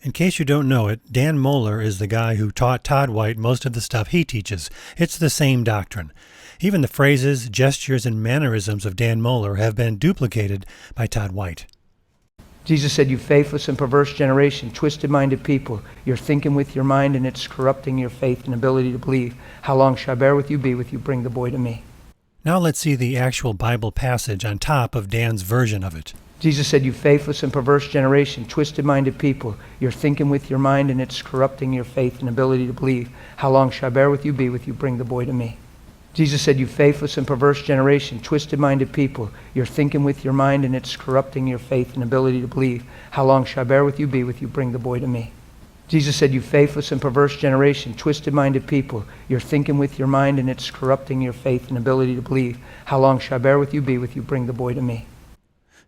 In case you don't know it, Dan Mohler is the guy who taught Todd White most of the stuff he teaches. It's the same doctrine. Even the phrases, gestures, and mannerisms of Dan Mohler have been duplicated by Todd White. Jesus said, "You faithless and perverse generation, twisted-minded people, you're thinking with your mind and it's corrupting your faith and ability to believe. How long shall I bear with you, be with you? Bring the boy to me." Now let's see the actual Bible passage on top of Dan's version of it. Jesus said, "You faithless and perverse generation, twisted-minded people, you're thinking with your mind and it's corrupting your faith and ability to believe. How long shall I bear with you, be with you? Bring the boy to me." Jesus said, "You faithless and perverse generation, twisted-minded people, you're thinking with your mind and it's corrupting your faith and ability to believe. How long shall I bear with you, be with you? Bring the boy to me." Jesus said, "You faithless and perverse generation, twisted-minded people, you're thinking with your mind and it's corrupting your faith and ability to believe. How long shall I bear with you, be with you? Bring the boy to me."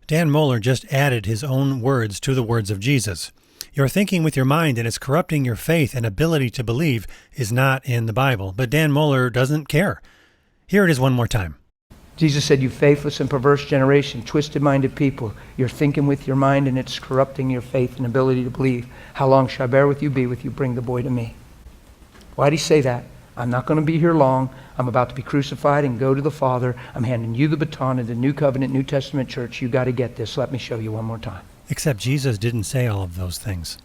Dan Mohler just added his own words to the words of Jesus. "You're thinking with your mind and it's corrupting your faith and ability to believe" is not in the Bible, but Dan Mohler doesn't care. Here it is one more time. Jesus said, "You faithless and perverse generation, twisted-minded people, you're thinking with your mind and it's corrupting your faith and ability to believe. How long shall I bear with you, be with you? Bring the boy to me." Why did he say that? "I'm not going to be here long. I'm about to be crucified and go to the Father. I'm handing you the baton of the New Covenant, New Testament church. You got to get this. Let me show you one more time." Except Jesus didn't say all of those things.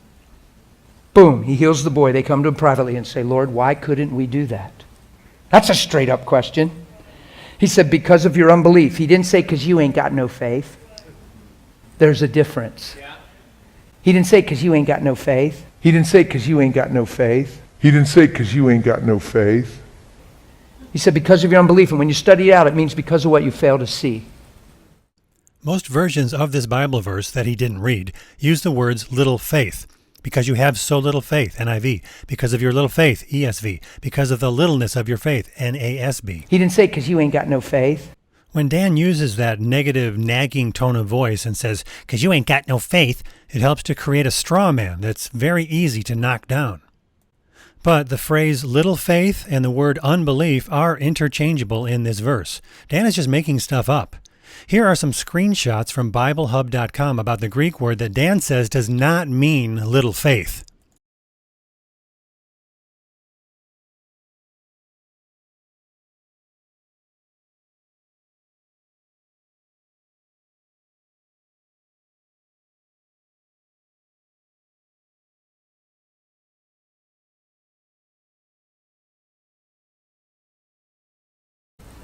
Boom, he heals the boy. They come to him privately and say, "Lord, why couldn't we do that?" That's a straight up question. He said, "Because of your unbelief." He didn't say, "Because you ain't got no faith." There's a difference. He didn't say, "Because you ain't got no faith." He didn't say, "Because you ain't got no faith." He didn't say, "Because you ain't got no faith." He said, "Because of your unbelief." And when you study it out, it means because of what you fail to see. Most versions of this Bible verse that he didn't read use the words little faith. Because you have so little faith, NIV. Because of your little faith, ESV. Because of the littleness of your faith, NASB. He didn't say, "Because you ain't got no faith." When Dan uses that negative, nagging tone of voice and says, "Because you ain't got no faith," it helps to create a straw man that's very easy to knock down. But the phrase little faith and the word unbelief are interchangeable in this verse. Dan is just making stuff up. Here are some screenshots from BibleHub.com about the Greek word that Dan says does not mean little faith.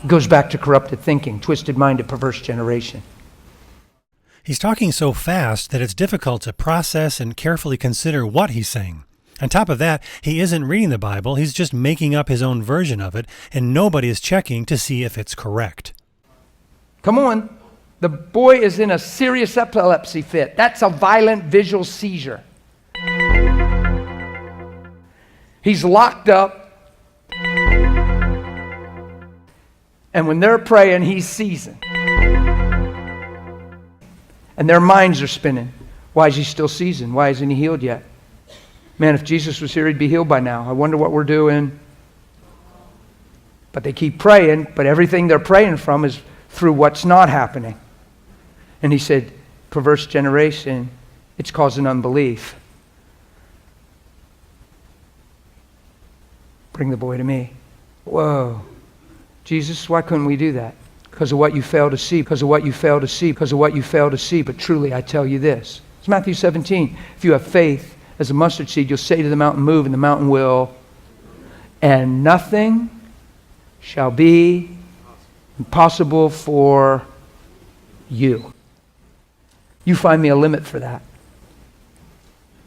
It goes back to corrupted thinking, twisted-minded, perverse generation. He's talking so fast that it's difficult to process and carefully consider what he's saying. On top of that, he isn't reading the Bible, he's just making up his own version of it, and nobody is checking to see if it's correct. Come on. The boy is in a serious epilepsy fit. That's a violent visual seizure. He's locked up. And when they're praying, he's seizing. And their minds are spinning. Why is he still seizing? Why isn't he healed yet? Man, if Jesus was here, he'd be healed by now. I wonder what we're doing. But they keep praying, but everything they're praying from is through what's not happening. And he said, "Perverse generation, it's causing unbelief. Bring the boy to me." Whoa. Jesus, why couldn't we do that? Because of what you fail to see, because of what you fail to see, because of what you fail to see. But truly, I tell you this. It's Matthew 17. If you have faith as a mustard seed, you'll say to the mountain, "Move," and the mountain will. And nothing shall be impossible for you. You find me a limit for that.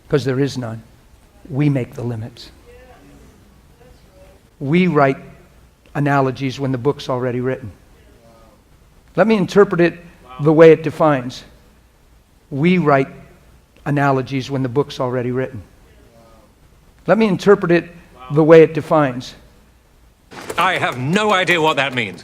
Because there is none. We make the limits. We write analogies when the book's already written. Let me interpret it the way it defines. We write analogies when the book's already written. Let me interpret it the way it defines. I have no idea what that means.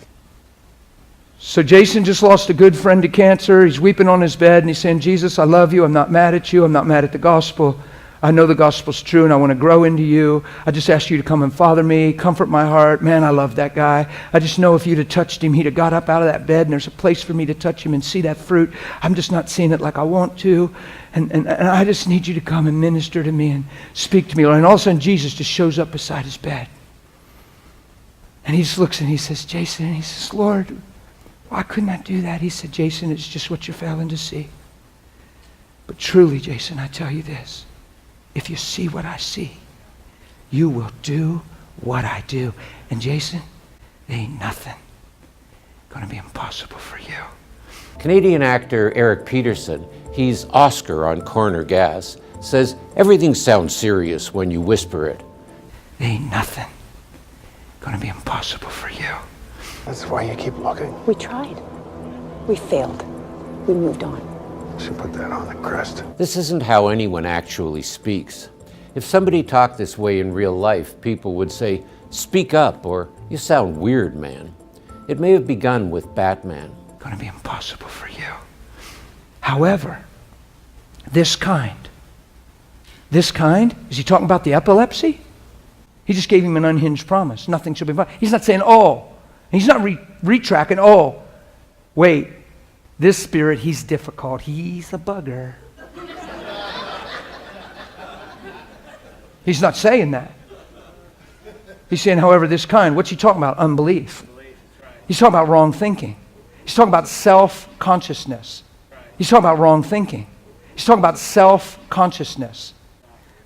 So Jason just lost a good friend to cancer. He's weeping on his bed and he's saying, "Jesus, I love you. I'm not mad at you. I'm not mad at the gospel. I know the gospel's true and I want to grow into you. I just ask you to come and father me, comfort my heart. Man, I love that guy. I just know if you'd have touched him, he'd have got up out of that bed and there's a place for me to touch him and see that fruit. I'm just not seeing it like I want to. And I just need you to come and minister to me and speak to me, Lord. And all of a sudden, Jesus just shows up beside his bed. And he just looks and he says, Jason, and he says, Lord, why couldn't I do that? He said, Jason, it's just what you're failing to see. But truly, Jason, I tell you this. If you see what I see, you will do what I do. And Jason, there ain't nothing going to be impossible for you. Canadian actor Eric Peterson, he's Oscar on Corner Gas, says everything sounds serious when you whisper it. There ain't nothing going to be impossible for you. That's why you keep looking. We tried. We failed. We moved on. Should put that on the crest. This isn't how anyone actually speaks. If somebody talked this way in real life, people would say, speak up, or you sound weird, man. It may have begun with Batman. Going to be impossible for you. However, this kind, is he talking about the epilepsy? He just gave him an unhinged promise. Nothing shall be fine. He's not saying, oh. He's not retracking, oh. Wait, this spirit, he's difficult. He's a bugger. He's not saying that. He's saying, however, this kind. What's he talking about? Unbelief. He's talking about wrong thinking. He's talking about self-consciousness. He's talking about wrong thinking. He's talking about self-consciousness.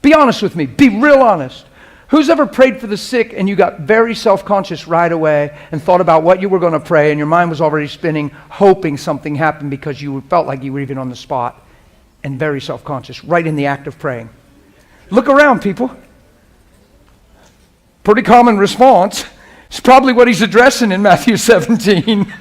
Be honest with me. Be real honest. Who's ever prayed for the sick and you got very self-conscious right away and thought about what you were going to pray and your mind was already spinning, hoping something happened because you felt like you were even on the spot and very self-conscious, right in the act of praying? Look around, people. Pretty common response. It's probably what he's addressing in Matthew 17.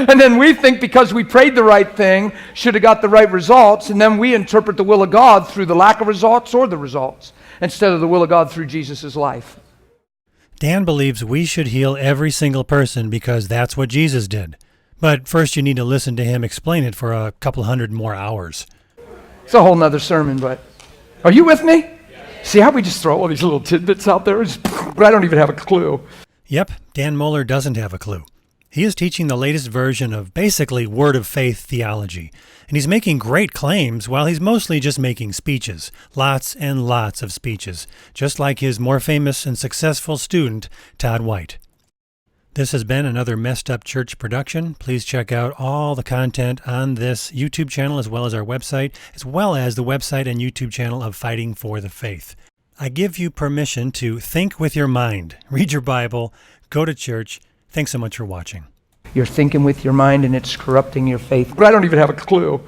And then we think because we prayed the right thing, should have got the right results, and then we interpret the will of God through the lack of results or the results, instead of the will of God through Jesus' life. Dan believes we should heal every single person because that's what Jesus did. But first you need to listen to him explain it for a couple hundred more hours. It's a whole nother sermon, but are you with me? See how we just throw all these little tidbits out there? But I don't even have a clue. Yep, Dan Mohler doesn't have a clue. He is teaching the latest version of basically word of faith theology, and he's making great claims while he's mostly just making speeches, lots and lots of speeches, just like his more famous and successful student, Todd White. This has been another Messed Up Church production. Please check out all the content on this YouTube channel as well as our website, as well as the website and YouTube channel of Fighting for the Faith. I give you permission to think with your mind, read your Bible, go to church. Thanks so much for watching. You're thinking with your mind and it's corrupting your faith. But I don't even have a clue.